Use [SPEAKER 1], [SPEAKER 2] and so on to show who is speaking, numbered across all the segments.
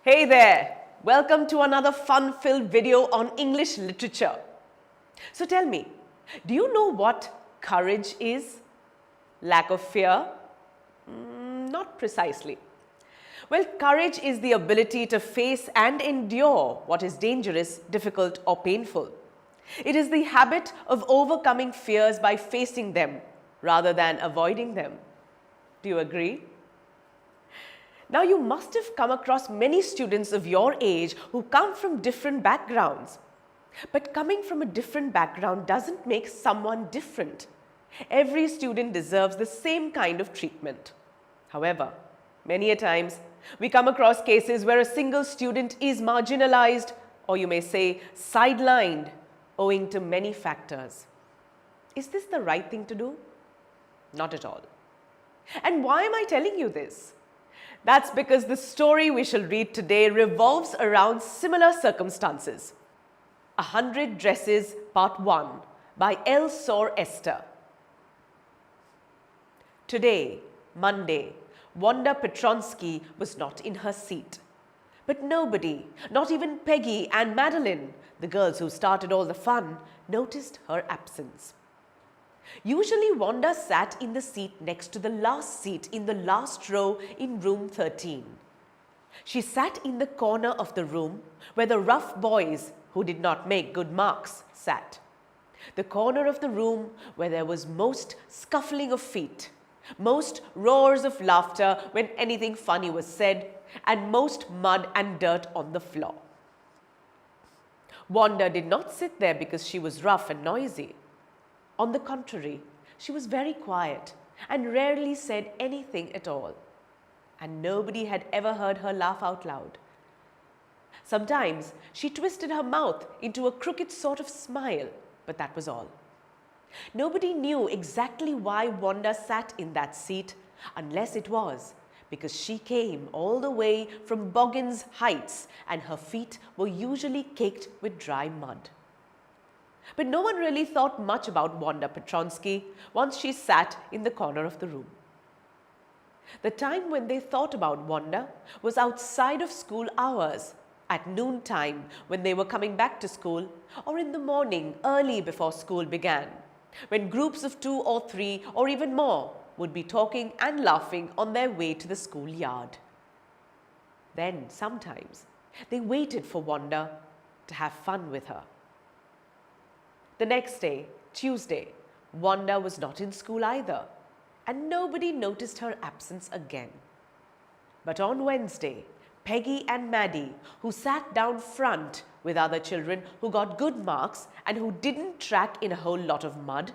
[SPEAKER 1] Hey there! Welcome to another fun-filled video on English literature. So tell me, do you know what courage is? Lack of fear? Not precisely. Well, courage is the ability to face and endure what is dangerous, difficult or painful. It is the habit of overcoming fears by facing them rather than avoiding them. Do you agree? Now, you must have come across many students of your age who come from different backgrounds. But coming from a different background doesn't make someone different. Every student deserves the same kind of treatment. However, many a times, we come across cases where a single student is marginalized, or you may say sidelined, owing to many factors. Is this the right thing to do? Not at all. And why am I telling you this? That's because the story we shall read today revolves around similar circumstances. 100 Dresses Part 1 by L. Sore Esther. Today, Monday, Wanda Petronsky was not in her seat. But nobody, not even Peggy and Madeline, the girls who started all the fun, noticed her absence. Usually, Wanda sat in the seat next to the last seat in the last row in room 13. She sat in the corner of the room where the rough boys who did not make good marks sat. The corner of the room where there was most scuffling of feet, most roars of laughter when anything funny was said, and most mud and dirt on the floor. Wanda did not sit there because she was rough and noisy. On the contrary, she was very quiet and rarely said anything at all. And nobody had ever heard her laugh out loud. Sometimes she twisted her mouth into a crooked sort of smile, but that was all. Nobody knew exactly why Wanda sat in that seat unless it was because she came all the way from Boggins Heights and her feet were usually caked with dry mud. But no one really thought much about Wanda Petronsky once she sat in the corner of the room. The time when they thought about Wanda was outside of school hours, at noontime when they were coming back to school, or in the morning early before school began, when groups of 2 or 3 or even more would be talking and laughing on their way to the schoolyard. Then sometimes they waited for Wanda to have fun with her. The next day, Tuesday, Wanda was not in school either, and nobody noticed her absence again. But on Wednesday, Peggy and Maddie, who sat down front with other children who got good marks and who didn't track in a whole lot of mud,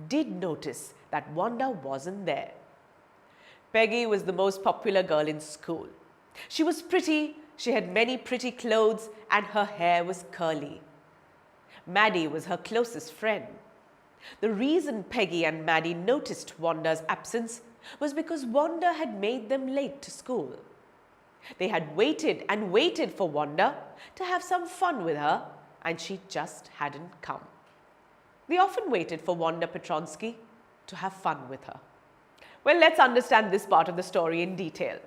[SPEAKER 1] did notice that Wanda wasn't there. Peggy was the most popular girl in school. She was pretty, she had many pretty clothes, and her hair was curly. Maddie was her closest friend. The reason Peggy and Maddie noticed Wanda's absence was because Wanda had made them late to school. They had waited and waited for Wanda to have some fun with her, and she just hadn't come. They often waited for Wanda Petronsky to have fun with her. Well, let's understand this part of the story in detail.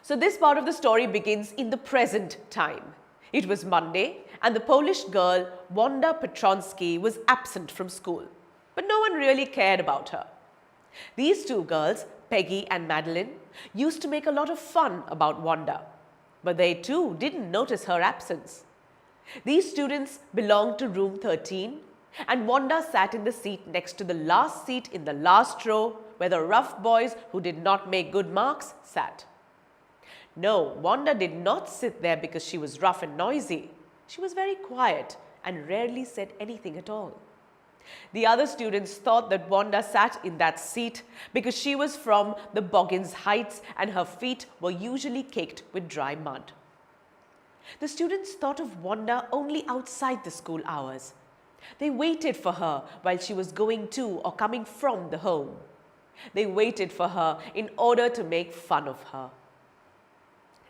[SPEAKER 1] So this part of the story begins in the present time. It was Monday, and the Polish girl Wanda Petronsky was absent from school, but no one really cared about her. These two girls, Peggy and Madeline, used to make a lot of fun about Wanda, but they too didn't notice her absence. These students belonged to room 13, and Wanda sat in the seat next to the last seat in the last row where the rough boys who did not make good marks sat. No, Wanda did not sit there because she was rough and noisy. She was very quiet and rarely said anything at all. The other students thought that Wanda sat in that seat because she was from the Boggins Heights and her feet were usually caked with dry mud. The students thought of Wanda only outside the school hours. They waited for her while she was going to or coming from the home. They waited for her in order to make fun of her.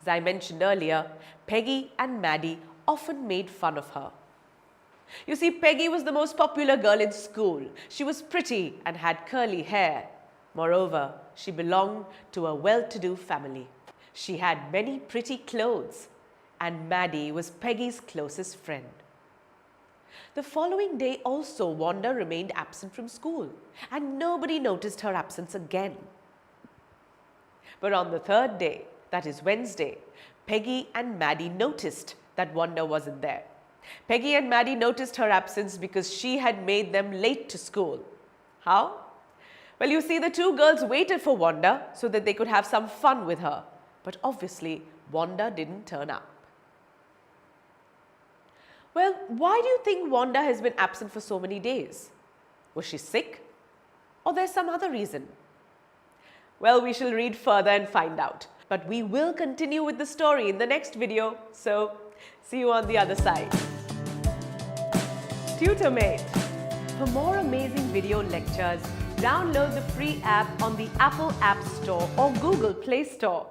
[SPEAKER 1] As I mentioned earlier, Peggy and Maddie often made fun of her. You see, Peggy was the most popular girl in school. She was pretty and had curly hair. Moreover, she belonged to a well-to-do family. She had many pretty clothes, and Maddie was Peggy's closest friend. The following day also, Wanda remained absent from school, and nobody noticed her absence again. But on the third day, that is Wednesday, Peggy and Maddie noticed that Wanda wasn't there. Peggy and Maddie noticed her absence because she had made them late to school. How? Well, you see, the two girls waited for Wanda so that they could have some fun with her. But obviously, Wanda didn't turn up. Well, why do you think Wanda has been absent for so many days? Was she sick? Or there's some other reason? Well, we shall read further and find out. But we will continue with the story in the next video. So, see you on the other side. TutorMate. For more amazing video lectures, download the free app on the Apple App Store or Google Play Store.